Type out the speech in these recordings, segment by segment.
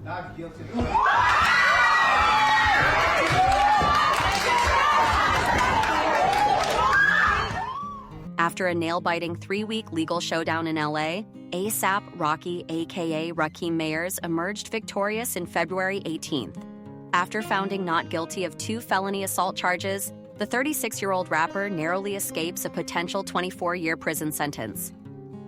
Not guilty. After a nail-biting 3-week legal showdown in LA, ASAP Rocky, aka Rakim Mayers, emerged victorious in February 18th. After founding not guilty of 2 felony assault charges, the 36-year-old rapper narrowly escapes a potential 24-year prison sentence.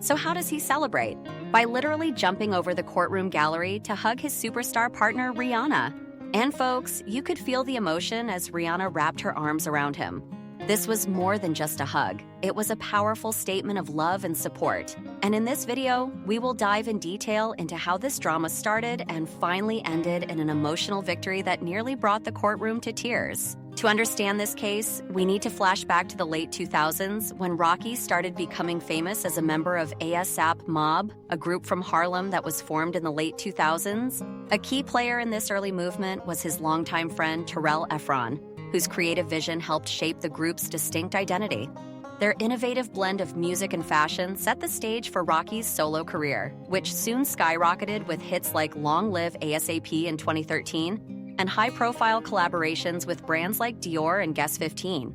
So how does he celebrate? By literally jumping over the courtroom gallery to hug his superstar partner Rihanna. And folks, you could feel the emotion as Rihanna wrapped her arms around him. This was more than just a hug. It was a powerful statement of love and support. And in this video, we will dive in detail into how this drama started and finally ended in an emotional victory that nearly brought the courtroom to tears. To understand this case, we need to flash back to the late 2000s when Rocky started becoming famous as a member of ASAP Mob, a group from Harlem that was formed in the late 2000s. A key player in this early movement was his longtime friend Terrell Efron, whose creative vision helped shape the group's distinct identity. Their innovative blend of music and fashion set the stage for Rocky's solo career, which soon skyrocketed with hits like Long Live ASAP in 2013 and high-profile collaborations with brands like Dior and Guess 15.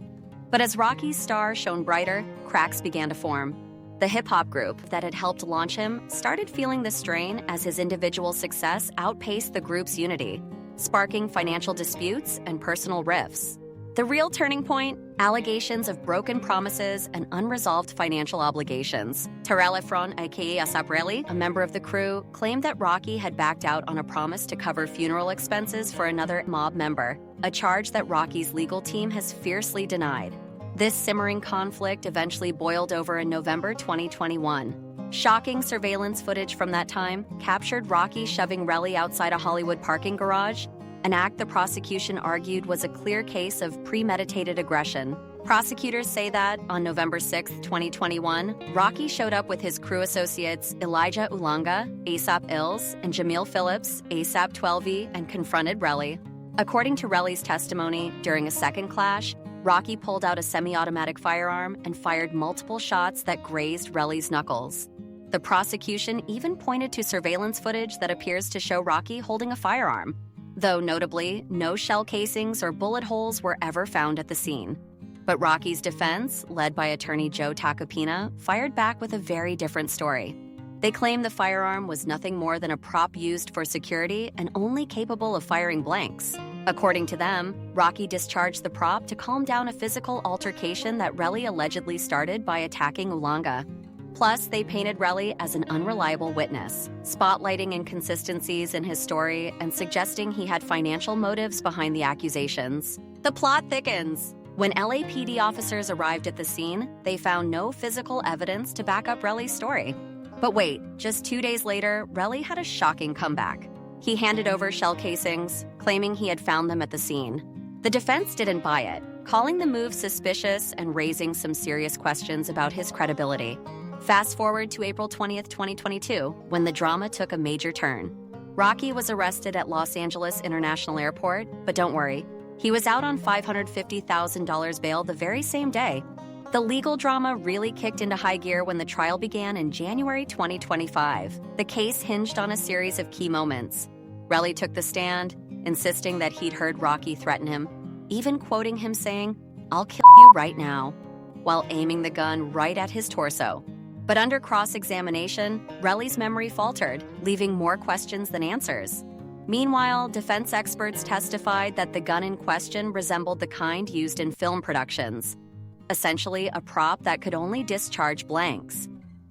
But as Rocky's star shone brighter, cracks began to form. The hip-hop group that had helped launch him started feeling the strain as his individual success outpaced the group's unity, sparking financial disputes and personal rifts. The real turning point? Allegations of broken promises and unresolved financial obligations. Terrell Efron, aka A$AP Rocky, a member of the crew, claimed that Rocky had backed out on a promise to cover funeral expenses for another mob member, a charge that Rocky's legal team has fiercely denied. This simmering conflict eventually boiled over in November 2021. Shocking surveillance footage from that time captured Rocky shoving Relly outside a Hollywood parking garage, an act the prosecution argued was a clear case of premeditated aggression. Prosecutors say that, on November 6, 2021, Rocky showed up with his crew associates Elijah Ulanga, ASAP Ills, and Jamil Phillips, ASAP 12E, and confronted Relly. According to Relly's testimony, during a second clash, Rocky pulled out a semi-automatic firearm and fired multiple shots that grazed Relly's knuckles. The prosecution even pointed to surveillance footage that appears to show Rocky holding a firearm, though notably, no shell casings or bullet holes were ever found at the scene. But Rocky's defense, led by attorney Joe Tacopina, fired back with a very different story. They claim the firearm was nothing more than a prop used for security and only capable of firing blanks. According to them, Rocky discharged the prop to calm down a physical altercation that Relly allegedly started by attacking Ulanga. Plus, they painted Relly as an unreliable witness, spotlighting inconsistencies in his story and suggesting he had financial motives behind the accusations. The plot thickens. When LAPD officers arrived at the scene, they found no physical evidence to back up Relly's story. But wait, just 2 days later, Relly had a shocking comeback. He handed over shell casings, claiming he had found them at the scene. The defense didn't buy it, calling the move suspicious and raising some serious questions about his credibility. Fast forward to April 20th, 2022, when the drama took a major turn. Rocky was arrested at Los Angeles International Airport, but don't worry, he was out on $550,000 bail the very same day. The legal drama really kicked into high gear when the trial began in January 2025. The case hinged on a series of key moments. Relly took the stand, insisting that he'd heard Rocky threaten him, even quoting him saying, "I'll kill you right now," while aiming the gun right at his torso. But under cross-examination, Relly's memory faltered, leaving more questions than answers. Meanwhile, defense experts testified that the gun in question resembled the kind used in film productions, essentially a prop that could only discharge blanks.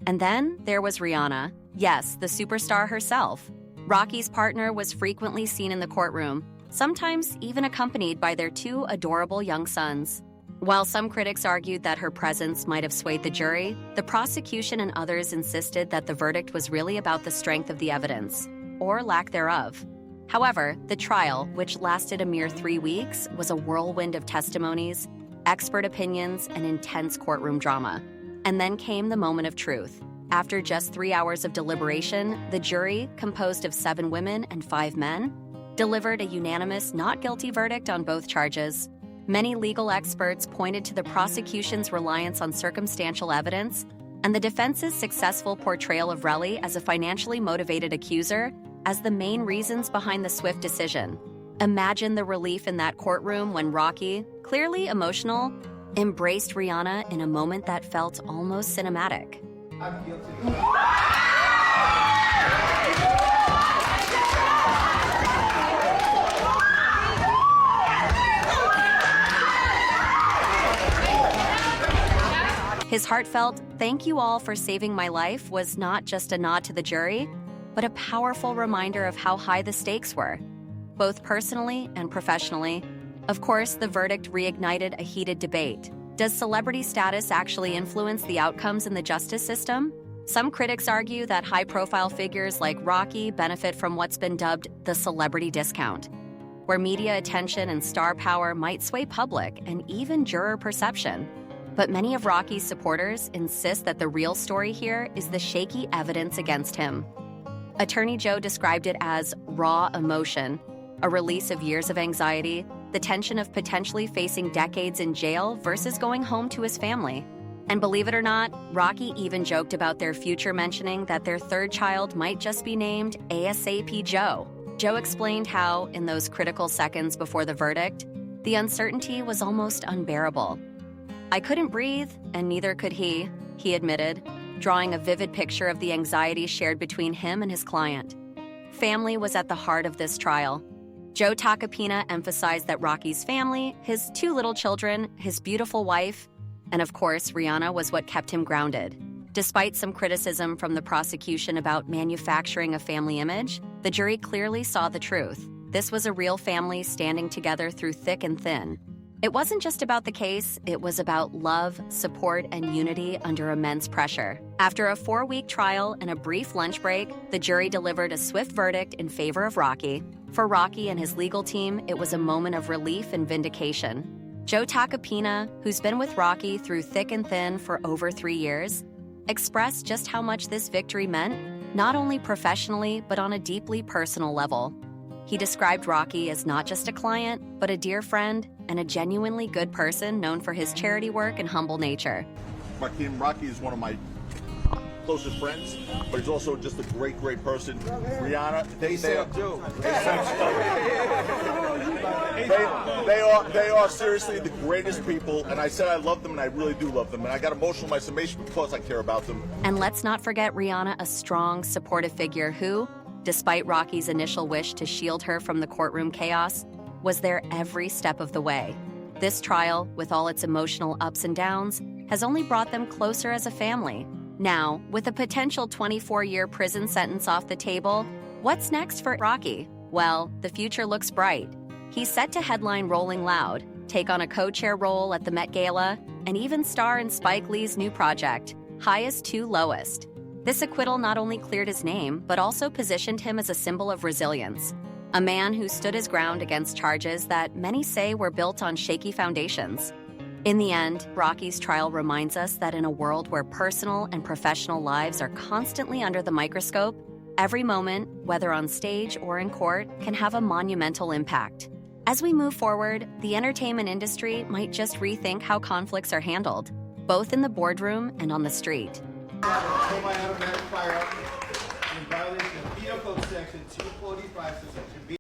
And then there was Rihanna, yes, the superstar herself. Rocky's partner was frequently seen in the courtroom, sometimes even accompanied by their 2 adorable young sons. While some critics argued that her presence might have swayed the jury, the prosecution and others insisted that the verdict was really about the strength of the evidence, or lack thereof. However, the trial, which lasted a mere 3 weeks, was a whirlwind of testimonies, expert opinions, and intense courtroom drama. And then came the moment of truth. After just 3 hours of deliberation, the jury, composed of 7 women and 5 men, delivered a unanimous not guilty verdict on both charges. Many legal experts pointed to the prosecution's reliance on circumstantial evidence and the defense's successful portrayal of Relly as a financially motivated accuser as the main reasons behind the swift decision. Imagine the relief in that courtroom when Rocky, clearly emotional, embraced Rihanna in a moment that felt almost cinematic. I'm guilty. His heartfelt, "Thank you all for saving my life," was not just a nod to the jury, but a powerful reminder of how high the stakes were, both personally and professionally. Of course, the verdict reignited a heated debate. Does celebrity status actually influence the outcomes in the justice system? Some critics argue that high-profile figures like Rocky benefit from what's been dubbed the celebrity discount, where media attention and star power might sway public and even juror perception. But many of Rocky's supporters insist that the real story here is the shaky evidence against him. Attorney Joe described it as raw emotion, a release of years of anxiety, the tension of potentially facing decades in jail versus going home to his family. And believe it or not, Rocky even joked about their future, mentioning that their third child might just be named ASAP Joe. Joe explained how, in those critical seconds before the verdict, the uncertainty was almost unbearable. "I couldn't breathe, and neither could he admitted, drawing a vivid picture of the anxiety shared between him and his client. Family was at the heart of this trial. Joe Tacopina emphasized that Rocky's family, his 2 little children, his beautiful wife, and of course, Rihanna was what kept him grounded. Despite some criticism from the prosecution about manufacturing a family image, the jury clearly saw the truth. This was a real family standing together through thick and thin. It wasn't just about the case, it was about love, support, and unity under immense pressure. After a 4-week trial and a brief lunch break, the jury delivered a swift verdict in favor of Rocky. For Rocky and his legal team, it was a moment of relief and vindication. Joe Tacopina, who's been with Rocky through thick and thin for over 3 years, expressed just how much this victory meant, not only professionally, but on a deeply personal level. He described Rocky as not just a client, but a dear friend and a genuinely good person known for his charity work and humble nature. Rocky is one of my closest friends, but he's also just a great, great person. Rihanna, they are seriously the greatest people, and I said I love them, and I really do love them, and I got emotional in my summation because I care about them. And let's not forget Rihanna, a strong, supportive figure who, despite Rocky's initial wish to shield her from the courtroom chaos, was there every step of the way. This trial, with all its emotional ups and downs, has only brought them closer as a family. Now, with a potential 24-year prison sentence off the table, what's next for Rocky? Well, the future looks bright. He's set to headline Rolling Loud, take on a co-chair role at the Met Gala, and even star in Spike Lee's new project, Highest to Lowest. This acquittal not only cleared his name, but also positioned him as a symbol of resilience. A man who stood his ground against charges that many say were built on shaky foundations. In the end, Rocky's trial reminds us that in a world where personal and professional lives are constantly under the microscope, every moment, whether on stage or in court, can have a monumental impact. As we move forward, the entertainment industry might just rethink how conflicts are handled, both in the boardroom and on the street. Automatic fire in violation of Penal Code Section 245.